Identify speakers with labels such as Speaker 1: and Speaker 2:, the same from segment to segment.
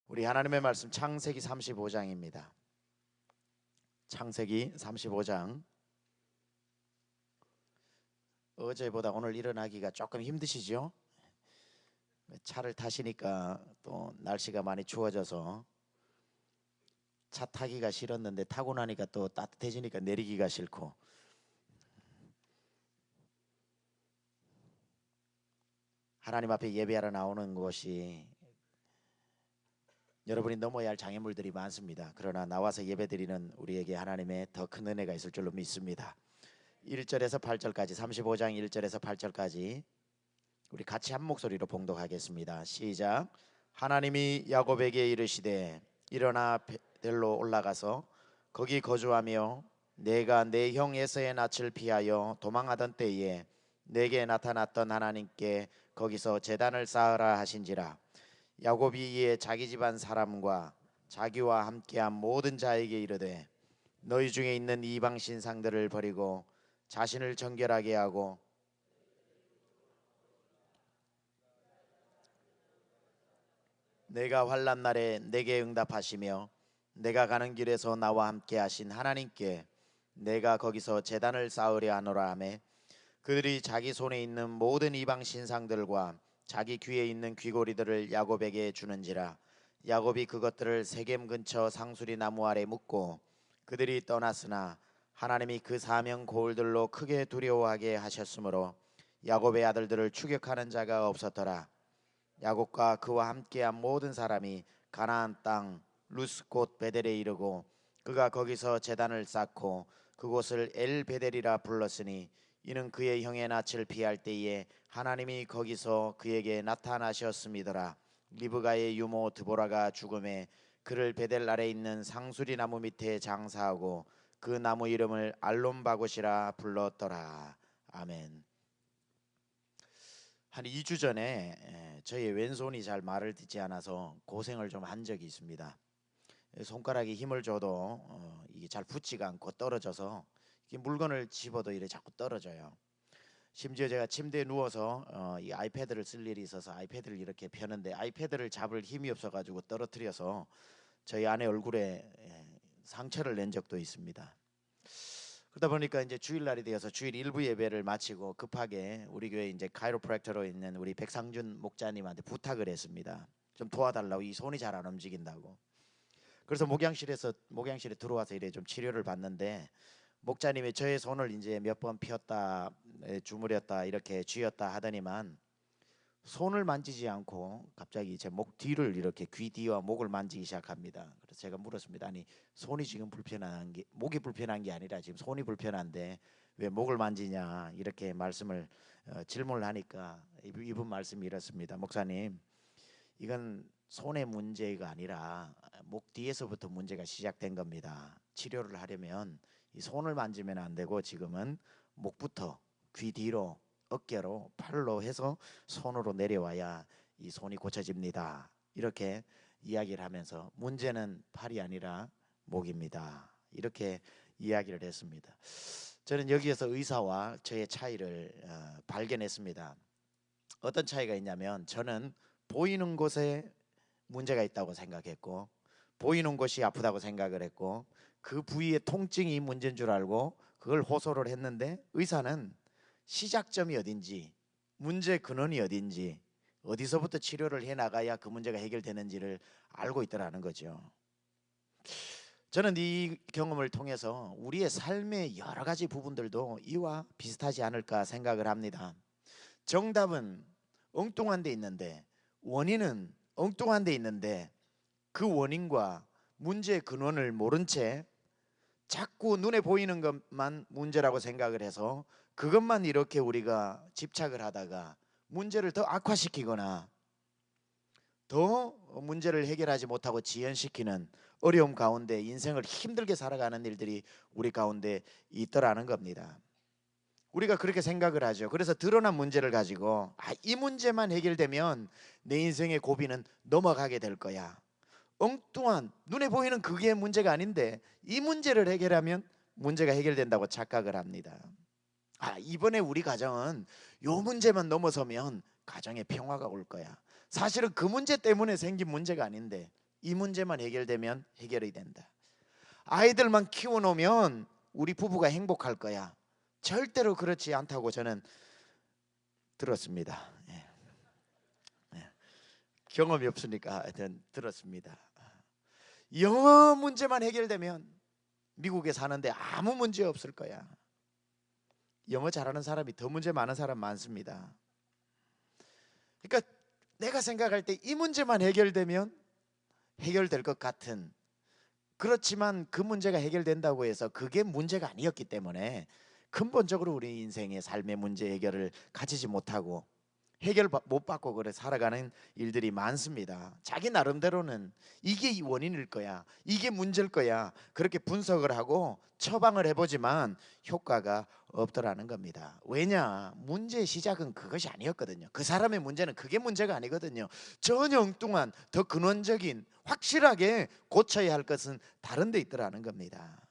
Speaker 1: 우리 하나님의 말씀 창세기 35장입니다. 창세기 35장. 어제보다 오늘 일어나기가 조금 힘드시죠? 차를 타시니까 또 날씨가 많이 추워져서 차 타기가 싫었는데 타고 나니까 또 따뜻해지니까 내리기가 싫고, 하나님 앞에 예배하러 나오는 곳이 여러분이 넘어야 할 장애물들이 많습니다. 그러나 나와서 예배드리는 우리에게 하나님의 더 큰 은혜가 있을 줄로 믿습니다. 1절에서 8절까지, 35장 1절에서 8절까지 우리 같이 한 목소리로 봉독하겠습니다. 시작. 하나님이 야곱에게 이르시되 일어나 베델로 올라가서 거기 거주하며 내가 내 형 에서의 낯을 피하여 도망하던 때에 내게 나타났던 하나님께 거기서 제단을 쌓으라 하신지라. 야곱이 이에 자기 집안 사람과 자기와 함께한 모든 자에게 이르되 너희 중에 있는 이방 신상들을 버리고 자신을 정결하게 하고 내가 환난 날에 내게 응답하시며 내가 가는 길에서 나와 함께 하신 하나님께 내가 거기서 제단을 쌓으려 하노라 하매 그들이 자기 손에 있는 모든 이방 신상들과 자기 귀에 있는 귀고리들을 야곱에게 주는지라. 야곱이 그것들을 세겜 근처 상수리 나무 아래 묻고 그들이 떠났으나 하나님이 그 사명 고을들로 크게 두려워하게 하셨으므로 야곱의 아들들을 추격하는 자가 없었더라. 야곱과 그와 함께한 모든 사람이 가나안 땅 루스 곧 베델에 이르고 그가 거기서 제단을 쌓고 그곳을 엘 베델이라 불렀으니 이는 그의 형의 낯을 피할 때에 하나님이 거기서 그에게 나타나셨음이더라. 리브가의 유모 드보라가 죽음에 그를 베델 아래 있는 상수리 나무 밑에 장사하고 그 나무 이름을 알론바굿이라 불렀더라. 아멘. 한 2주 전에 저희 왼손이 잘 말을 듣지 않아서 고생을 좀 한 적이 있습니다. 손가락에 힘을 줘도 이게 잘 붙지가 않고 떨어져서 물건을 집어도 이래 자꾸 떨어져요. 심지어 제가 침대에 누워서 이 아이패드를 쓸 일이 있어서 아이패드를 이렇게 펴는데 아이패드를 잡을 힘이 없어가지고 떨어뜨려서 저희 아내 얼굴에 상처를 낸 적도 있습니다. 그러다 보니까 이제 주일날이 되어서 주일 일부 예배를 마치고 급하게 우리 교회 이제 카이로프랙터로 있는 우리 백상준 목자님한테 부탁을 했습니다. 좀 도와달라고, 이 손이 잘 안 움직인다고. 그래서 목양실에 들어와서 이래 좀 치료를 받는데 목자님이 저의 손을 이제 몇 번 폈다 주무렸다 이렇게 쥐었다 하더니만 손을 만지지 않고 갑자기 제 목 뒤를 이렇게 귀 뒤와 목을 만지기 시작합니다. 그래서 제가 물었습니다. 아니 손이 지금 불편한 게 목이 불편한 게 아니라 지금 손이 불편한데 왜 목을 만지냐 이렇게 말씀을 질문을 하니까 이분 말씀이 이렇습니다. 목사님, 이건 손의 문제가 아니라 목 뒤에서부터 문제가 시작된 겁니다. 치료를 하려면 이 손을 만지면 안 되고 지금은 목부터 귀 뒤로 어깨로 팔로 해서 손으로 내려와야 이 손이 고쳐집니다. 이렇게 이야기를 하면서 문제는 팔이 아니라 목입니다. 이렇게 이야기를 했습니다. 저는 여기에서 의사와 저의 차이를 발견했습니다. 어떤 차이가 있냐면 저는 보이는 곳에 문제가 있다고 생각했고 보이는 곳이 아프다고 생각을 했고 그 부위의 통증이 문제인 줄 알고 그걸 호소를 했는데 의사는 시작점이 어딘지 문제 근원이 어딘지 어디서부터 치료를 해나가야 그 문제가 해결되는지를 알고 있더라는 거죠. 저는 이 경험을 통해서 우리의 삶의 여러 가지 부분들도 이와 비슷하지 않을까 생각을 합니다. 정답은 엉뚱한 데 있는데 원인은 엉뚱한 데 있는데 그 원인과 문제의 근원을 모른 채 자꾸 눈에 보이는 것만 문제라고 생각을 해서 그것만 이렇게 우리가 집착을 하다가 문제를 더 악화시키거나 더 문제를 해결하지 못하고 지연시키는 어려움 가운데 인생을 힘들게 살아가는 일들이 우리 가운데 있더라는 겁니다. 우리가 그렇게 생각을 하죠. 그래서 드러난 문제를 가지고 이 문제만 해결되면 내 인생의 고비는 넘어가게 될 거야. 엉뚱한 눈에 보이는 그게 문제가 아닌데 이 문제를 해결하면 문제가 해결된다고 착각을 합니다. 이번에 우리 가정은 요 문제만 넘어서면 가정에 평화가 올 거야. 사실은 그 문제 때문에 생긴 문제가 아닌데 이 문제만 해결되면 해결이 된다. 아이들만 키워놓으면 우리 부부가 행복할 거야. 절대로 그렇지 않다고 저는 들었습니다. 예. 예. 경험이 없으니까 하여튼 들었습니다. 영어 문제만 해결되면 미국에 사는데 아무 문제 없을 거야. 영어 잘하는 사람이 더 문제 많은 사람 많습니다. 그러니까 내가 생각할 때 이 문제만 해결되면 해결될 것 같은, 그렇지만 그 문제가 해결된다고 해서 그게 문제가 아니었기 때문에 근본적으로 우리 인생의 삶의 문제 해결을 가지지 못하고 해결 못 받고 그래 살아가는 일들이 많습니다. 자기 나름대로는 이게 원인일 거야, 이게 문제일 거야, 그렇게 분석을 하고 처방을 해보지만 효과가 없더라는 겁니다. 왜냐? 문제의 시작은 그것이 아니었거든요. 그 사람의 문제는 그게 문제가 아니거든요. 전혀 엉뚱한 더 근원적인 확실하게 고쳐야 할 것은 다른 데 있더라는 겁니다.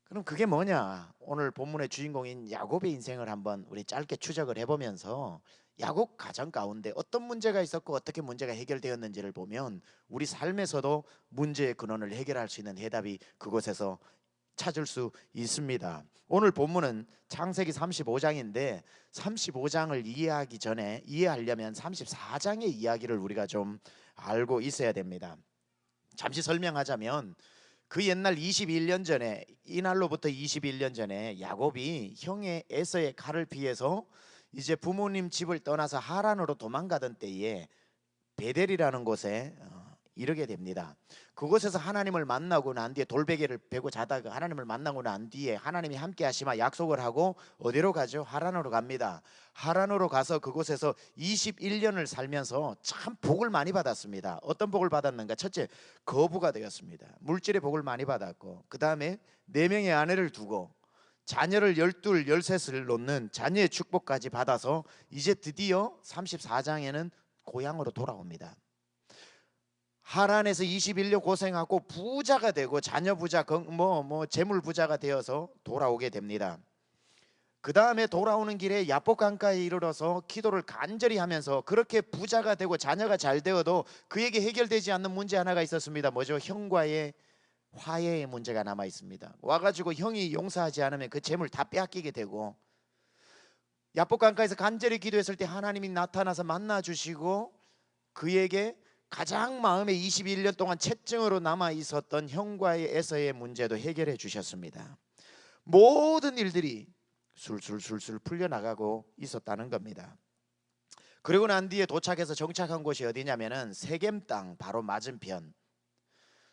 Speaker 1: 그럼 그게 뭐냐? 오늘 본문의 주인공인 야곱의 인생을 한번 우리 짧게 추적을 해보면서 야곱 가정 가운데 어떤 문제가 있었고 어떻게 문제가 해결되었는지를 보면 우리 삶에서도 문제의 근원을 해결할 수 있는 해답이 그곳에서 찾을 수 있습니다. 오늘 본문은 창세기 35장인데 35장을 이해하려면 34장의 이야기를 우리가 좀 알고 있어야 됩니다. 잠시 설명하자면 그 옛날 21년 전에, 이날로부터 21년 전에 야곱이 형의 에서의 칼을 피해서 이제 부모님 집을 떠나서 하란으로 도망가던 때에 베델이라는 곳에 이르게 됩니다. 그곳에서 하나님을 만나고 난 뒤에 돌베개를 베고 자다가 하나님을 만나고 난 뒤에 하나님이 함께 하시마 약속을 하고 어디로 가죠? 하란으로 갑니다. 하란으로 가서 그곳에서 21년을 살면서 참 복을 많이 받았습니다. 어떤 복을 받았는가? 첫째, 거부가 되었습니다. 물질의 복을 많이 받았고, 그 다음에 4명의 아내를 두고 자녀를 12, 13을 놓는 자녀의 축복까지 받아서 이제 드디어 34장에는 고향으로 돌아옵니다. 하란에서 21년 고생하고 부자가 되고 자녀 부자, 재물 부자가 되어서 돌아오게 됩니다. 그 다음에 돌아오는 길에 야복 강가에 이르러서 기도를 간절히 하면서 그렇게 부자가 되고 자녀가 잘 되어도 그에게 해결되지 않는 문제 하나가 있었습니다. 뭐죠? 형과의 화해의 문제가 남아 있습니다. 와가지고 형이 용서하지 않으면 그 재물 다 빼앗기게 되고, 야복 강가에서 간절히 기도했을 때 하나님이 나타나서 만나 주시고 그에게 가장 마음에 21년 동안 채증으로 남아 있었던 형과의 에서의 문제도 해결해 주셨습니다. 모든 일들이 술술술술 풀려나가고 있었다는 겁니다. 그리고 난 뒤에 도착해서 정착한 곳이 어디냐면은 세겜 땅 바로 맞은편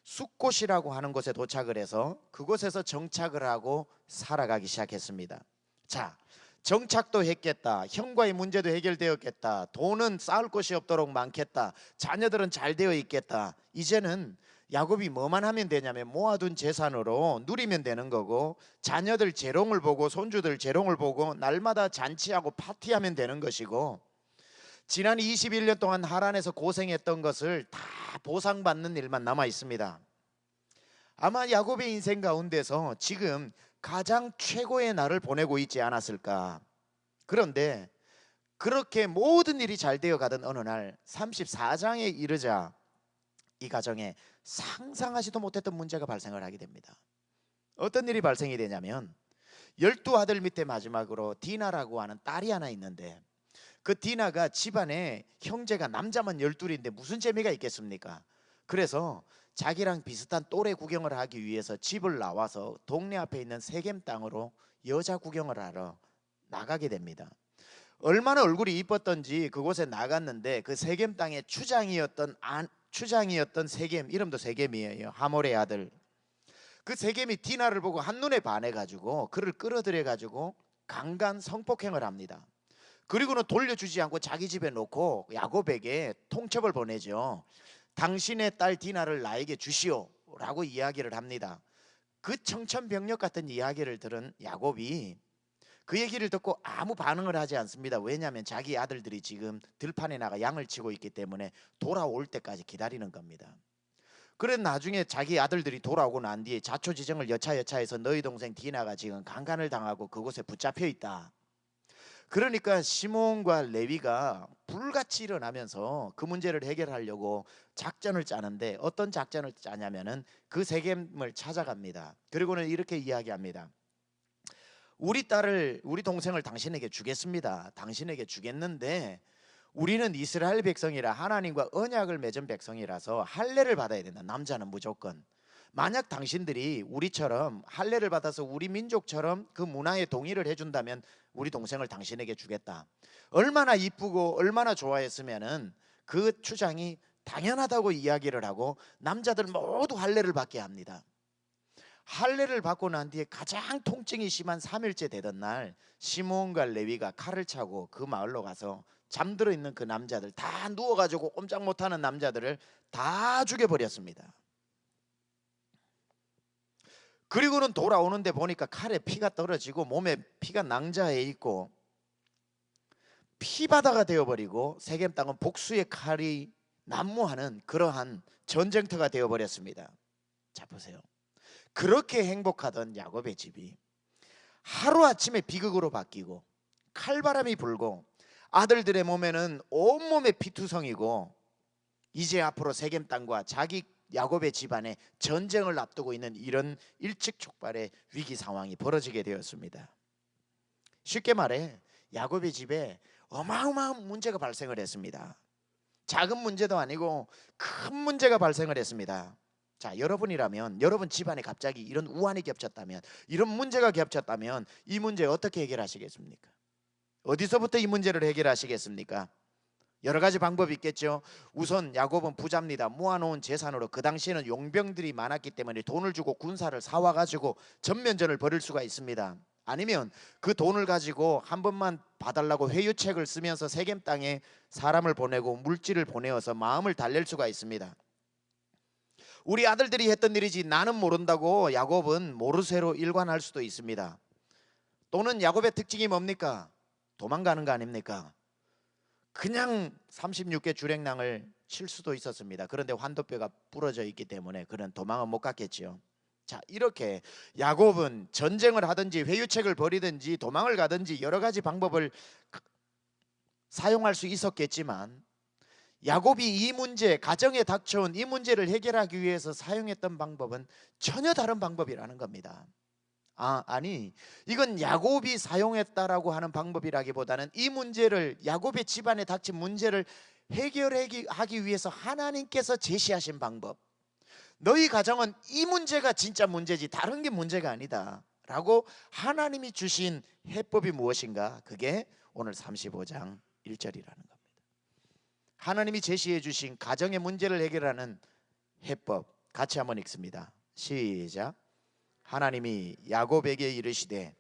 Speaker 1: 숫곳이라고 하는 곳에 도착을 해서 그곳에서 정착을 하고 살아가기 시작했습니다. 자, 정착도 했겠다, 형과의 문제도 해결되었겠다, 돈은 쌓을 곳이 없도록 많겠다, 자녀들은 잘 되어 있겠다. 이제는 야곱이 뭐만 하면 되냐면 모아둔 재산으로 누리면 되는 거고, 자녀들 재롱을 보고 손주들 재롱을 보고 날마다 잔치하고 파티하면 되는 것이고, 지난 21년 동안 하란에서 고생했던 것을 다 보상받는 일만 남아 있습니다. 아마 야곱의 인생 가운데서 지금 가장 최고의 날을 보내고 있지 않았을까. 그런데 그렇게 모든 일이 잘 되어 가던 어느 날 34장에 이르자 이 가정에 상상하지도 못했던 문제가 발생을 하게 됩니다. 어떤 일이 발생이 되냐면 12아들 밑에 마지막으로 디나라고 하는 딸이 하나 있는데, 그 디나가 집안에 형제가 남자만 12인데 무슨 재미가 있겠습니까? 그래서 자기랑 비슷한 또래 구경을 하기 위해서 집을 나와서 동네 앞에 있는 세겜 땅으로 여자 구경을 하러 나가게 됩니다. 얼마나 얼굴이 이뻤던지 그곳에 나갔는데 그 세겜 땅의 추장이었던 세겜, 이름도 세겜이에요. 하몰의 아들. 그 세겜이 디나를 보고 한눈에 반해가지고 그를 끌어들여가지고 강간 성폭행을 합니다. 그리고는 돌려주지 않고 자기 집에 놓고 야곱에게 통첩을 보내죠. 당신의 딸 디나를 나에게 주시오 라고 이야기를 합니다. 그 청천벽력 같은 이야기를 들은 야곱이 그 얘기를 듣고 아무 반응을 하지 않습니다. 왜냐하면 자기 아들들이 지금 들판에 나가 양을 치고 있기 때문에 돌아올 때까지 기다리는 겁니다. 그래 나중에 자기 아들들이 돌아오고 난 뒤에 자초지정을 여차여차해서 너희 동생 디나가 지금 강간을 당하고 그곳에 붙잡혀 있다. 그러니까 시몬과 레위가 불같이 일어나면서 그 문제를 해결하려고 작전을 짜는데, 어떤 작전을 짜냐면은 그 세겜을 찾아갑니다. 그리고는 이렇게 이야기합니다. 우리 딸을, 우리 동생을 당신에게 주겠습니다. 당신에게 주겠는데 우리는 이스라엘 백성이라 하나님과 언약을 맺은 백성이라서 할례를 받아야 된다. 남자는 무조건. 만약 당신들이 우리처럼 할례를 받아서 우리 민족처럼 그 문화에 동의를 해준다면 우리 동생을 당신에게 주겠다. 얼마나 이쁘고 얼마나 좋아했으면은 그 추장이 당연하다고 이야기를 하고 남자들 모두 할례를 받게 합니다. 할례를 받고 난 뒤에 가장 통증이 심한 3일째 되던 날, 시몬과 레위가 칼을 차고 그 마을로 가서 잠들어 있는 그 남자들, 다 누워가지고 꼼짝 못하는 남자들을 다 죽여버렸습니다. 그리고는 돌아오는데 보니까 칼에 피가 떨어지고 몸에 피가 낭자해 있고 피바다가 되어버리고 세겜 땅은 복수의 칼이 난무하는 그러한 전쟁터가 되어버렸습니다. 자, 보세요. 그렇게 행복하던 야곱의 집이 하루아침에 비극으로 바뀌고 칼바람이 불고 아들들의 몸에는 온몸에 피투성이고 이제 앞으로 세겜 땅과 자기 야곱의 집안에 전쟁을 앞두고 있는 이런 일측촉발의 위기 상황이 벌어지게 되었습니다. 쉽게 말해 야곱의 집에 어마어마한 문제가 발생을 했습니다. 작은 문제도 아니고 큰 문제가 발생을 했습니다. 자, 여러분이라면, 여러분 집안에 갑자기 이런 우환이 겹쳤다면, 이런 문제가 겹쳤다면 이 문제 어떻게 해결하시겠습니까? 어디서부터 이 문제를 해결하시겠습니까? 여러 가지 방법이 있겠죠. 우선 야곱은 부자입니다. 모아놓은 재산으로, 그 당시에는 용병들이 많았기 때문에 돈을 주고 군사를 사와가지고 전면전을 벌일 수가 있습니다. 아니면 그 돈을 가지고 한 번만 봐달라고 회유책을 쓰면서 세겜 땅에 사람을 보내고 물질을 보내어서 마음을 달랠 수가 있습니다. 우리 아들들이 했던 일이지 나는 모른다고 야곱은 모르쇠로 일관할 수도 있습니다. 또는 야곱의 특징이 뭡니까? 도망가는 거 아닙니까? 그냥 36개 주랭랑을 칠 수도 있었습니다. 그런데 환도뼈가 부러져 있기 때문에 그는 도망은 못 갔겠지요. 자, 이렇게 야곱은 전쟁을 하든지 회유책을 벌이든지 도망을 가든지 여러 가지 방법을 사용할 수 있었겠지만, 야곱이 이 문제, 가정에 닥쳐온 이 문제를 해결하기 위해서 사용했던 방법은 전혀 다른 방법이라는 겁니다. 아니, 이건 야곱이 사용했다라고 하는 방법이라기보다는 이 문제를, 야곱의 집안에 닥친 문제를 해결하기 위해서 하나님께서 제시하신 방법, 너희 가정은 이 문제가 진짜 문제지 다른 게 문제가 아니다 라고 하나님이 주신 해법이 무엇인가? 그게 오늘 35장 1절이라는 겁니다. 하나님이 제시해 주신 가정의 문제를 해결하는 해법, 같이 한번 읽습니다. 시작. 하나님이 야곱에게 이르시되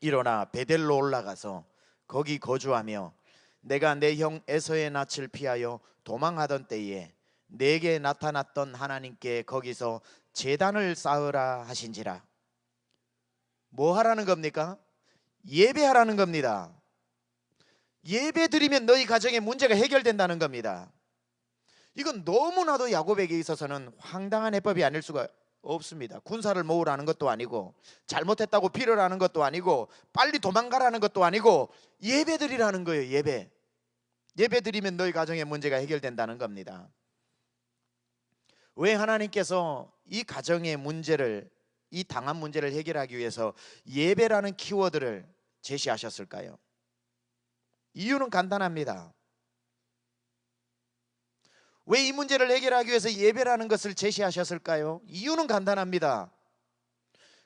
Speaker 1: 일어나 베델로 올라가서 거기 거주하며 내가 내 형 에서의 낯을 피하여 도망하던 때에 내게 나타났던 하나님께 거기서 제단을 쌓으라 하신지라. 뭐 하라는 겁니까? 예배하라는 겁니다. 예배 드리면 너희 가정의 문제가 해결된다는 겁니다. 이건 너무나도 야곱에게 있어서는 황당한 해법이 아닐 수가 없습니다. 군사를 모으라는 것도 아니고 잘못했다고 빌으라는 것도 아니고 빨리 도망가라는 것도 아니고 예배 드리라는 거예요. 예배 드리면 너희 가정의 문제가 해결된다는 겁니다. 왜 하나님께서 이 가정의 문제를, 이 당한 문제를 해결하기 위해서 예배라는 키워드를 제시하셨을까요? 이유는 간단합니다. 왜 이 문제를 해결하기 위해서 예배라는 것을 제시하셨을까요? 이유는 간단합니다.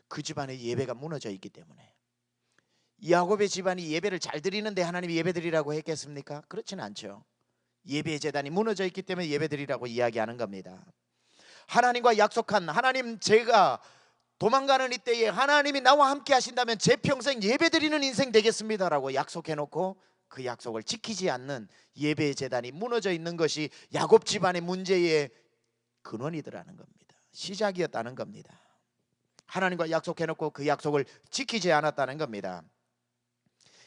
Speaker 1: 그 집안의 예배가 무너져 있기 때문에. 야곱의 집안이 예배를 잘 드리는데 하나님이 예배 드리라고 했겠습니까? 그렇지는 않죠. 예배의 제단이 무너져 있기 때문에 예배 드리라고 이야기하는 겁니다. 하나님과 약속한, 하나님 제가 도망가는 이때에 하나님이 나와 함께 하신다면 제 평생 예배 드리는 인생 되겠습니다라고 약속해놓고 그 약속을 지키지 않는 예배의 제단이 무너져 있는 것이 야곱 집안의 문제의 근원이더라는 겁니다. 시작이었다는 겁니다. 하나님과 약속해놓고 그 약속을 지키지 않았다는 겁니다.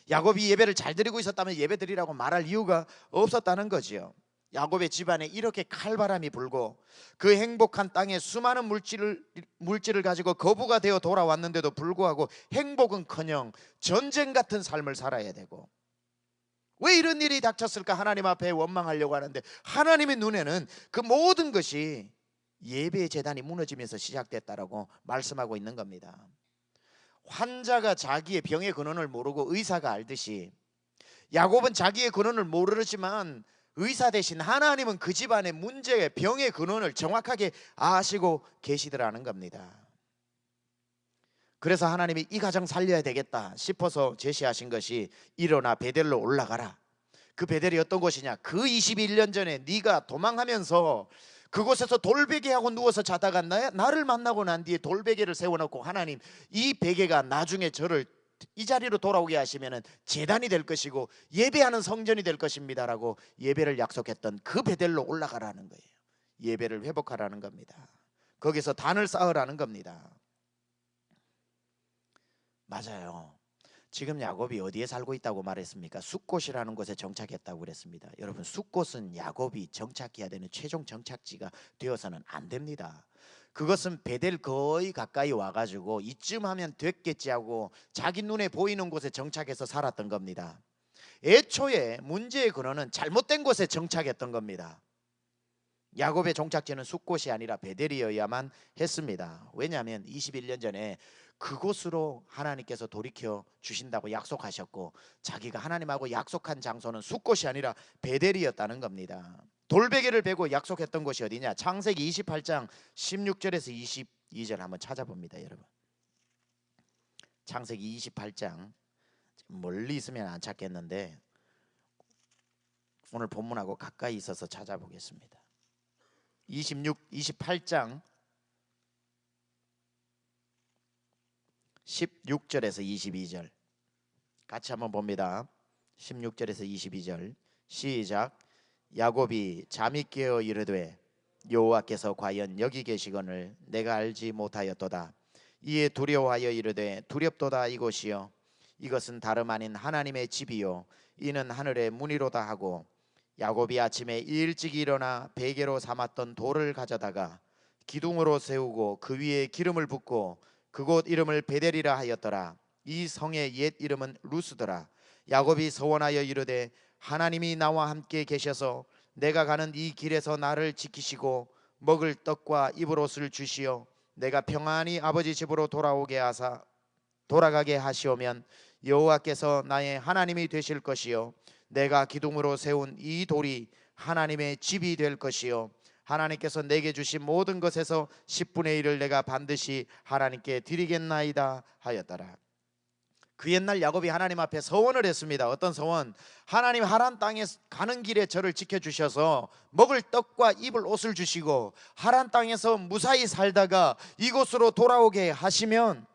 Speaker 1: 야곱이 예배를 잘 드리고 있었다면 예배 드리라고 말할 이유가 없었다는 거지요. 야곱의 집안에 이렇게 칼바람이 불고 그 행복한 땅에 수많은 물질을 가지고 거부가 되어 돌아왔는데도 불구하고 행복은커녕 전쟁 같은 삶을 살아야 되고, 왜 이런 일이 닥쳤을까? 하나님 앞에 원망하려고 하는데 하나님의 눈에는 그 모든 것이 예배의 제단이 무너지면서 시작됐다라고 말씀하고 있는 겁니다. 환자가 자기의 병의 근원을 모르고 의사가 알듯이 야곱은 자기의 근원을 모르지만 의사 대신 하나님은 그 집안의 문제의 병의 근원을 정확하게 아시고 계시더라는 겁니다. 그래서 하나님이 이 가정 살려야 되겠다 싶어서 제시하신 것이 일어나 베델로 올라가라. 그 베델이 어떤 곳이냐? 그 21년 전에 네가 도망하면서 그곳에서 돌베개하고 누워서 자다가 나를 만나고 난 뒤에 돌베개를 세워놓고 하나님 이 베개가 나중에 저를 이 자리로 돌아오게 하시면은 제단이 될 것이고 예배하는 성전이 될 것입니다라고 예배를 약속했던 그 베델로 올라가라는 거예요. 예배를 회복하라는 겁니다. 거기서 단을 쌓으라는 겁니다. 맞아요. 지금 야곱이 어디에 살고 있다고 말했습니까? 숫곳이라는 곳에 정착했다고 그랬습니다. 여러분, 숫곳은 야곱이 정착해야 되는 최종 정착지가 되어서는 안 됩니다. 그것은 베델 거의 가까이 와가지고 이쯤 하면 됐겠지 하고 자기 눈에 보이는 곳에 정착해서 살았던 겁니다. 애초에 문제의 근원은 잘못된 곳에 정착했던 겁니다. 야곱의 정착지는 숫곳이 아니라 베델이어야만 했습니다. 왜냐하면 21년 전에 그곳으로 하나님께서 돌이켜 주신다고 약속하셨고 자기가 하나님하고 약속한 장소는 숫곳이 아니라 베델이었다는 겁니다. 돌베개를 베고 약속했던 곳이 어디냐? 창세기 28장 16절에서 22절 한번 찾아봅니다. 여러분, 창세기 28장 멀리 있으면 안 찾겠는데 오늘 본문하고 가까이 있어서 찾아보겠습니다. 28장 16절에서 22절 같이 한번 봅니다. 16절에서 22절 시작. 야곱이 잠이 깨어 이르되 여호와께서 과연 여기 계시거늘 내가 알지 못하였도다. 이에 두려워하여 이르되 두렵도다. 이곳이요 이것은 다름 아닌 하나님의 집이요 이는 하늘의 문이로다 하고 야곱이 아침에 일찍 일어나 베개로 삼았던 돌을 가져다가 기둥으로 세우고 그 위에 기름을 붓고 그곳 이름을 베델이라 하였더라. 이 성의 옛 이름은 루스더라. 야곱이 서원하여 이르되 하나님이 나와 함께 계셔서 내가 가는 이 길에서 나를 지키시고 먹을 떡과 입을 옷을 주시어 내가 평안히 아버지 집으로 돌아가게 하시오면 여호와께서 나의 하나님이 되실 것이요 내가 기둥으로 세운 이 돌이 하나님의 집이 될 것이요 하나님께서 내게 주신 모든 것에서 10분의 1을 내가 반드시 하나님께 드리겠나이다 하였더라. 그 옛날 야곱이 하나님 앞에 서원을 했습니다. 어떤 서원? 하나님 하란 땅에 가는 길에 저를 지켜주셔서 먹을 떡과 입을 옷을 주시고 하란 땅에서 무사히 살다가 이곳으로 돌아오게 하시면,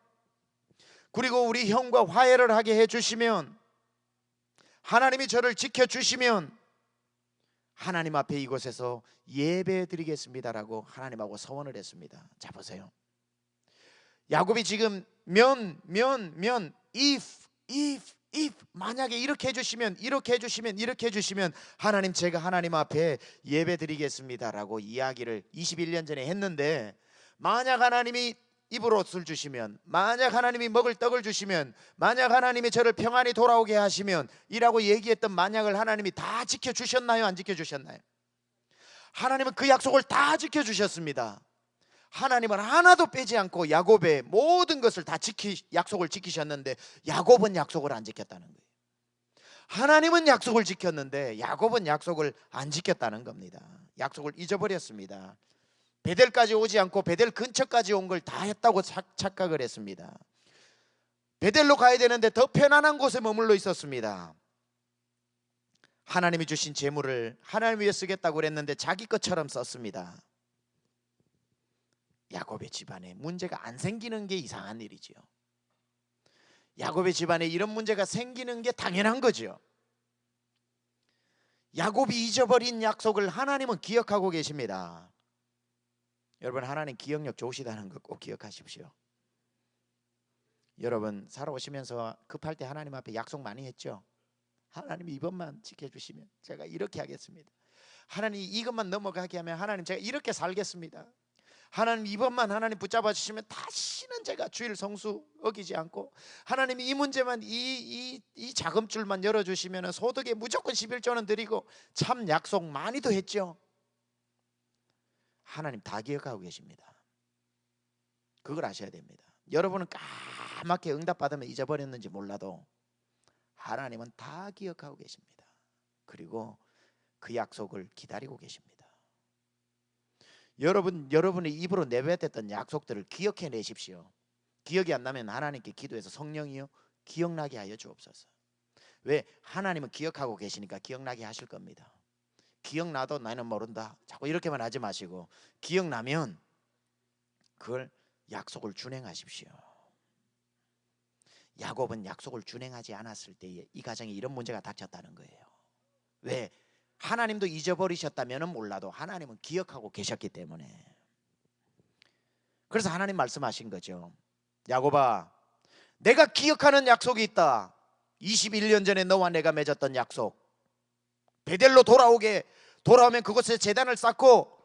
Speaker 1: 그리고 우리 형과 화해를 하게 해주시면, 하나님이 저를 지켜주시면 하나님 앞에 이곳에서 예배 드리겠습니다라고 하나님하고 서원을 했습니다. 자 보세요. 야곱이 지금 if 만약에 이렇게 해주시면 하나님 제가 하나님 앞에 예배 드리겠습니다라고 이야기를 21년 전에 했는데, 만약 하나님이 입을 옷을 주시면, 만약 하나님이 먹을 떡을 주시면, 만약 하나님이 저를 평안히 돌아오게 하시면 이라고 얘기했던 만약을 하나님이 다 지켜주셨나요? 안 지켜주셨나요? 하나님은 그 약속을 다 지켜주셨습니다. 하나님은 하나도 빼지 않고 야곱의 모든 것을 다 약속을 지키셨는데 야곱은 약속을 안 지켰다는 거예요. 하나님은 약속을 지켰는데 야곱은 약속을 안 지켰다는 겁니다. 약속을 잊어버렸습니다. 베델까지 오지 않고 베델 근처까지 온 걸 다 했다고 착각을 했습니다. 베델로 가야 되는데 더 편안한 곳에 머물러 있었습니다. 하나님이 주신 재물을 하나님 위해 쓰겠다고 그랬는데 자기 것처럼 썼습니다. 야곱의 집안에 문제가 안 생기는 게 이상한 일이지요. 야곱의 집안에 이런 문제가 생기는 게 당연한 거죠. 야곱이 잊어버린 약속을 하나님은 기억하고 계십니다. 여러분, 하나님 기억력 좋으시다는 거 꼭 기억하십시오. 여러분 살아오시면서 급할 때 하나님 앞에 약속 많이 했죠. 하나님 이번만 지켜주시면 제가 이렇게 하겠습니다. 하나님 이것만 넘어가게 하면 하나님 제가 이렇게 살겠습니다. 하나님 이번만 하나님 붙잡아 주시면 다시는 제가 주일 성수 어기지 않고, 하나님이 이 문제만 이 자금줄만 열어주시면 소득에 무조건 11조는 드리고, 참 약속 많이도 했죠. 하나님 다 기억하고 계십니다. 그걸 아셔야 됩니다. 여러분은 까맣게 응답받으면 잊어버렸는지 몰라도 하나님은 다 기억하고 계십니다. 그리고 그 약속을 기다리고 계십니다. 여러분의 입으로 내뱉었던 약속들을 기억해 내십시오. 기억이 안 나면 하나님께 기도해서 성령이요 기억나게 하여 주옵소서. 왜? 하나님은 기억하고 계시니까 기억나게 하실 겁니다. 기억나도 나는 모른다 자꾸 이렇게만 하지 마시고, 기억나면 그걸 약속을 준행하십시오. 야곱은 약속을 준행하지 않았을 때에 이 가정에 이런 문제가 닥쳤다는 거예요. 왜? 하나님도 잊어버리셨다면 몰라도 하나님은 기억하고 계셨기 때문에. 그래서 하나님 말씀하신 거죠. 야곱아, 내가 기억하는 약속이 있다. 21년 전에 너와 내가 맺었던 약속, 베델로 돌아오면 그곳에 제단을 쌓고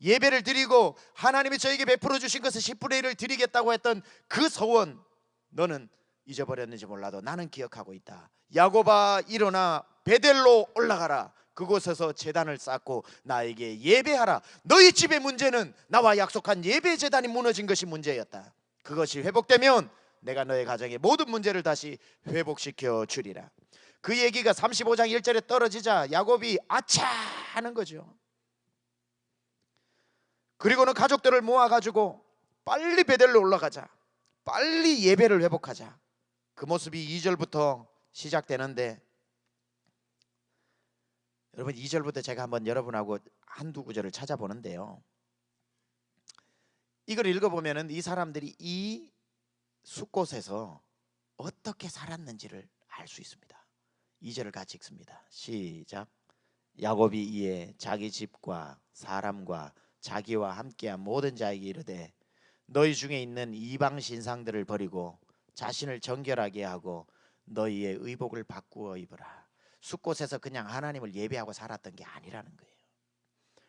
Speaker 1: 예배를 드리고 하나님이 저에게 베풀어 주신 것을 10분의 1을 드리겠다고 했던 그 소원, 너는 잊어버렸는지 몰라도 나는 기억하고 있다. 야곱아, 일어나 베델로 올라가라. 그곳에서 제단을 쌓고 나에게 예배하라. 너희 집의 문제는 나와 약속한 예배 제단이 무너진 것이 문제였다. 그것이 회복되면 내가 너의 가정의 모든 문제를 다시 회복시켜 주리라. 그 얘기가 35장 1절에 떨어지자 야곱이 아차 하는 거죠. 그리고는 가족들을 모아가지고 빨리 베델로 올라가자, 빨리 예배를 회복하자. 그 모습이 2절부터 시작되는데, 여러분 2절부터 제가 한번 여러분하고 한두 구절을 찾아보는데요, 이걸 읽어보면 이 사람들이 이 숲곳에서 어떻게 살았는지를 알 수 있습니다. 2절을 같이 읽습니다. 시작. 야곱이 이에 자기 집과 사람과 자기와 함께한 모든 자에게 이르되, 너희 중에 있는 이방 신상들을 버리고 자신을 정결하게 하고 너희의 의복을 바꾸어 입으라. 숲곳에서 그냥 하나님을 예배하고 살았던 게 아니라는 거예요.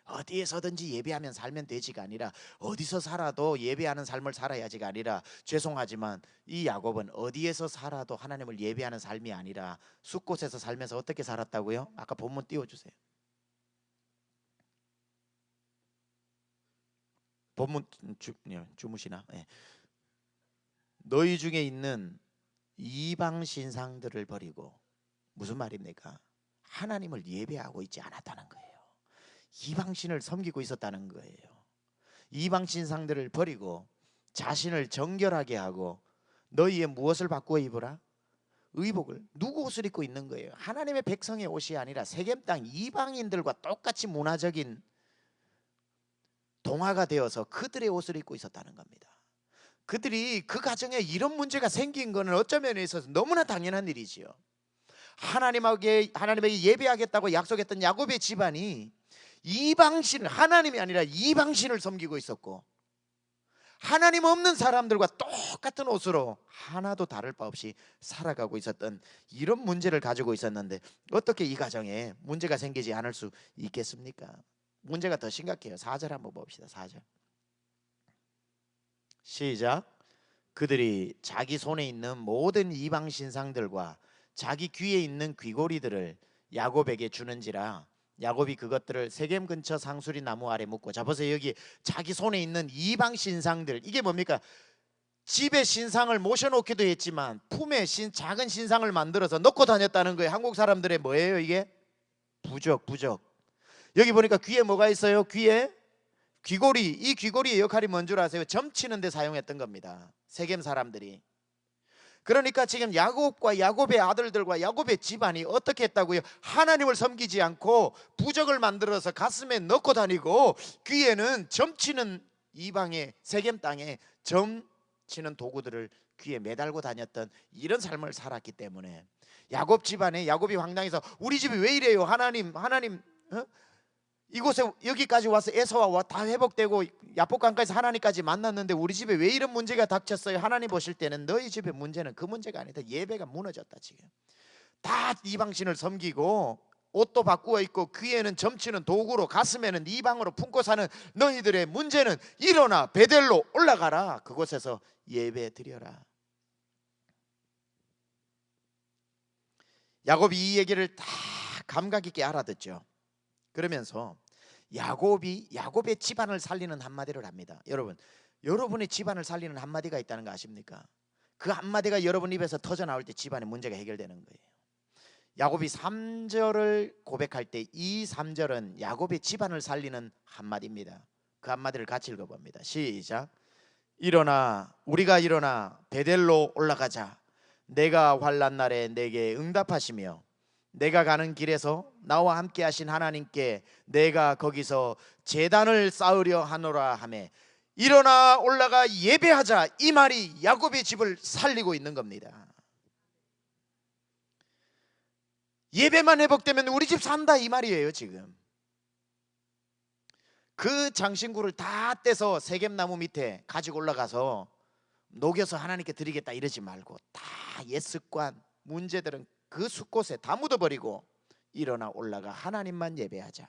Speaker 1: 어디에서든지 예배하면 살면 되지가 아니라, 어디서 살아도 예배하는 삶을 살아야지가 아니라, 죄송하지만 이 야곱은 어디에서 살아도 하나님을 예배하는 삶이 아니라 숲곳에서 살면서 어떻게 살았다고요? 아까 본문 띄워주세요. 본문 주무시나? 네. 너희 중에 있는 이방 신상들을 버리고, 무슨 말입니까? 하나님을 예배하고 있지 않았다는 거예요. 이방신을 섬기고 있었다는 거예요. 이방신상들을 버리고 자신을 정결하게 하고 너희의 무엇을 바꾸어 입으라? 의복을. 누구 옷을 입고 있는 거예요? 하나님의 백성의 옷이 아니라 세겜 땅 이방인들과 똑같이 문화적인 동화가 되어서 그들의 옷을 입고 있었다는 겁니다. 그들이 그 가정에 이런 문제가 생긴 것은 어쩌면 있어서 너무나 당연한 일이지요. 하나님에게 예배하겠다고 약속했던 야곱의 집안이 이방신을, 하나님이 아니라 이방신을 섬기고 있었고, 하나님 없는 사람들과 똑같은 옷으로 하나도 다를 바 없이 살아가고 있었던 이런 문제를 가지고 있었는데, 어떻게 이 가정에 문제가 생기지 않을 수 있겠습니까? 문제가 더 심각해요. 4절 한번 봅시다. 4절 시작. 그들이 자기 손에 있는 모든 이방 신상들과 자기 귀에 있는 귀고리들을 야곱에게 주는지라 야곱이 그것들을 세겜 근처 상수리 나무 아래 묻고. 자 보세요, 여기 자기 손에 있는 이방 신상들, 이게 뭡니까? 집에 신상을 모셔놓기도 했지만 품에 작은 신상을 만들어서 넣고 다녔다는 거예요. 한국 사람들의 뭐예요 이게? 부적. 여기 보니까 귀에 뭐가 있어요? 귀에 귀고리. 이 귀고리의 역할이 뭔 줄 아세요? 점치는 데 사용했던 겁니다, 세겜 사람들이. 그러니까 지금 야곱과 야곱의 아들들과 야곱의 집안이 어떻게 했다고요? 하나님을 섬기지 않고 부적을 만들어서 가슴에 넣고 다니고, 귀에는 점치는, 이방의 세겜 땅에 점치는 도구들을 귀에 매달고 다녔던 이런 삶을 살았기 때문에 야곱 집안에, 야곱이 황당해서 우리 집이 왜 이래요? 하나님 이곳에 여기까지 와서 에서와 다 회복되고 야복강가에서 하나님까지 만났는데 우리 집에 왜 이런 문제가 닥쳤어요? 하나님 보실 때는 너희 집의 문제는 그 문제가 아니다. 예배가 무너졌다. 지금 다 이방신을 섬기고 옷도 바꾸어 입고 귀에는 점치는 도구로 가슴에는 이방으로 품고 사는 너희들의 문제는 일어나 베델로 올라가라. 그곳에서 예배 드려라. 야곱이 이 얘기를 다 감각 있게 알아듣죠. 그러면서 야곱의 집안을 살리는 한마디를 합니다. 여러분의 집안을 살리는 한마디가 있다는 거 아십니까? 그 한마디가 여러분 입에서 터져 나올 때 집안의 문제가 해결되는 거예요. 야곱이 3절을 고백할 때 이 3절은 야곱의 집안을 살리는 한마디입니다. 그 한마디를 같이 읽어봅니다. 시작. 우리가 일어나 베델로 올라가자. 내가 환난 날에 내게 응답하시며 내가 가는 길에서 나와 함께 하신 하나님께 내가 거기서 제단을 쌓으려 하노라 하매 일어나 올라가 예배하자. 이 말이 야곱의 집을 살리고 있는 겁니다. 예배만 회복되면 우리 집 산다 이 말이에요. 지금 그 장신구를 다 떼서 세겜나무 밑에 가지고 올라가서 녹여서 하나님께 드리겠다 이러지 말고 다 옛습관 문제들은 그 숲곳에 다 묻어버리고 일어나 올라가 하나님만 예배하자.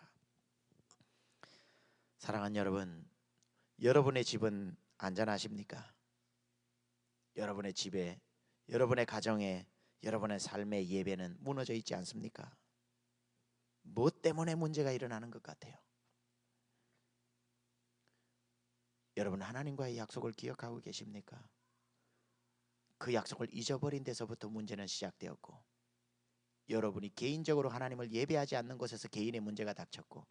Speaker 1: 사랑하는 여러분, 여러분의 집은 안전하십니까? 여러분의 집에, 여러분의 가정에, 여러분의 삶의 예배는 무너져 있지 않습니까? 무엇 때문에 문제가 일어나는 것 같아요? 여러분 하나님과의 약속을 기억하고 계십니까? 그 약속을 잊어버린 데서부터 문제는 시작되었고, 여러분이 개인적으로 하나님을 예배하지 않는 곳에서 개인의 문제가 닥쳤고,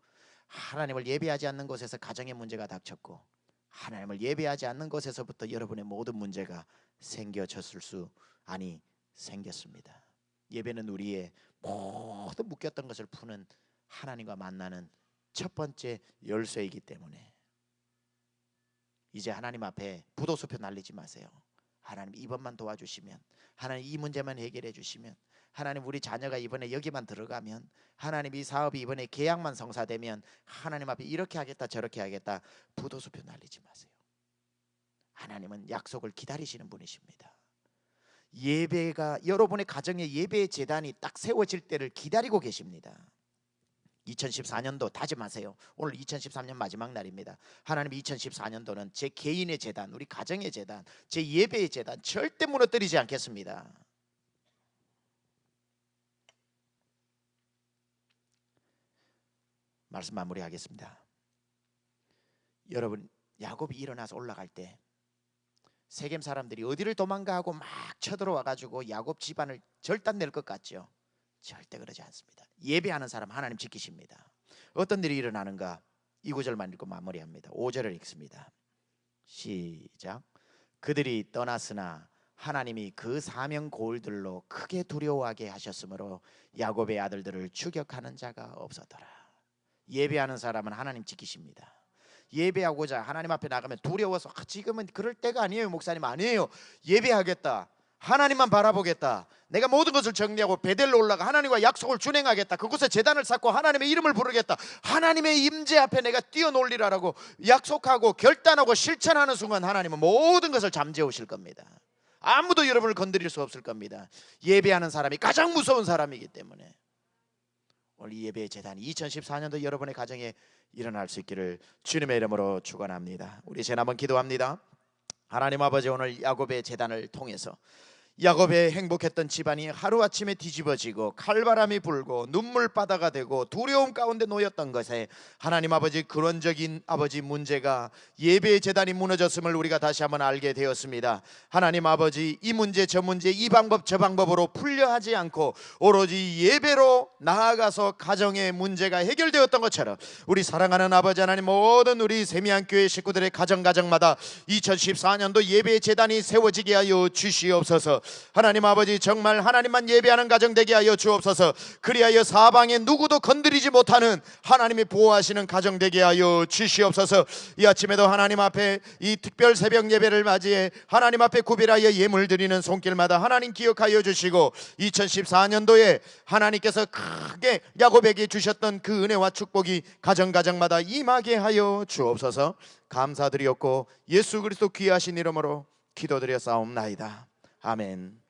Speaker 1: 하나님을 예배하지 않는 곳에서 가정의 문제가 닥쳤고, 하나님을 예배하지 않는 곳에서부터 여러분의 모든 문제가 생겼습니다. 예배는 우리의 모든 묶였던 것을 푸는 하나님과 만나는 첫 번째 열쇠이기 때문에 이제 하나님 앞에 부도수표 날리지 마세요. 하나님 이번만 도와주시면, 하나님 이 문제만 해결해 주시면, 하나님 우리 자녀가 이번에 여기만 들어가면, 하나님 이 사업이 이번에 계약만 성사되면, 하나님 앞에 이렇게 하겠다 저렇게 하겠다 부도수표 날리지 마세요. 하나님은 약속을 기다리시는 분이십니다. 예배가, 여러분의 가정에 예배의 제단이 딱 세워질 때를 기다리고 계십니다. 2014년도 다짐하세요. 오늘 2013년 마지막 날입니다. 하나님 2014년도는 제 개인의 제단, 우리 가정의 제단, 제 예배의 제단 절대 무너뜨리지 않겠습니다. 말씀 마무리하겠습니다. 여러분, 야곱이 일어나서 올라갈 때 세겜 사람들이 어디를 도망가고 막 쳐들어와 가지고 야곱 집안을 절단낼 것 같죠? 절대 그러지 않습니다. 예배하는 사람 하나님 지키십니다. 어떤 일이 일어나는가? 이 구절만 읽고 마무리합니다. 5절을 읽습니다. 시작. 그들이 떠났으나 하나님이 그 사명 고을들로 크게 두려워하게 하셨으므로 야곱의 아들들을 추격하는 자가 없었더라. 예배하는 사람은 하나님 지키십니다. 예배하고자 하나님 앞에 나가면 두려워서 지금은 그럴 때가 아니에요 목사님. 아니에요. 예배하겠다, 하나님만 바라보겠다, 내가 모든 것을 정리하고 베델로 올라가 하나님과 약속을 준행하겠다, 그곳에 제단을 쌓고 하나님의 이름을 부르겠다, 하나님의 임재 앞에 내가 뛰어놀리라라고 약속하고 결단하고 실천하는 순간 하나님은 모든 것을 잠재우실 겁니다. 아무도 여러분을 건드릴 수 없을 겁니다. 예배하는 사람이 가장 무서운 사람이기 때문에 오늘 이 예배의 제단이 2014년도 여러분의 가정에 일어날 수 있기를 주님의 이름으로 축원합니다. 우리 제 한번 기도합니다. 하나님 아버지, 오늘 야곱의 제단을 통해서 야곱의 행복했던 집안이 하루아침에 뒤집어지고 칼바람이 불고 눈물바다가 되고 두려움 가운데 놓였던 것에 하나님 아버지 근원적인 아버지 문제가 예배의 제단이 무너졌음을 우리가 다시 한번 알게 되었습니다. 하나님 아버지, 이 문제 저 문제 이 방법 저 방법으로 풀려 하지 않고 오로지 예배로 나아가서 가정의 문제가 해결되었던 것처럼 우리 사랑하는 아버지 하나님, 모든 우리 세미한교회 식구들의 가정마다 2014년도 예배의 제단이 세워지게 하여 주시옵소서. 하나님 아버지, 정말 하나님만 예배하는 가정 되게 하여 주옵소서. 그리하여 사방에 누구도 건드리지 못하는 하나님이 보호하시는 가정 되게 하여 주시옵소서. 이 아침에도 하나님 앞에 이 특별 새벽 예배를 맞이해 하나님 앞에 구별하여 예물 드리는 손길마다 하나님 기억하여 주시고 2014년도에 하나님께서 크게 야곱에게 주셨던 그 은혜와 축복이 가정마다 임하게 하여 주옵소서. 감사드리옵고 예수 그리스도 귀하신 이름으로 기도드려 싸움나이다. 아멘.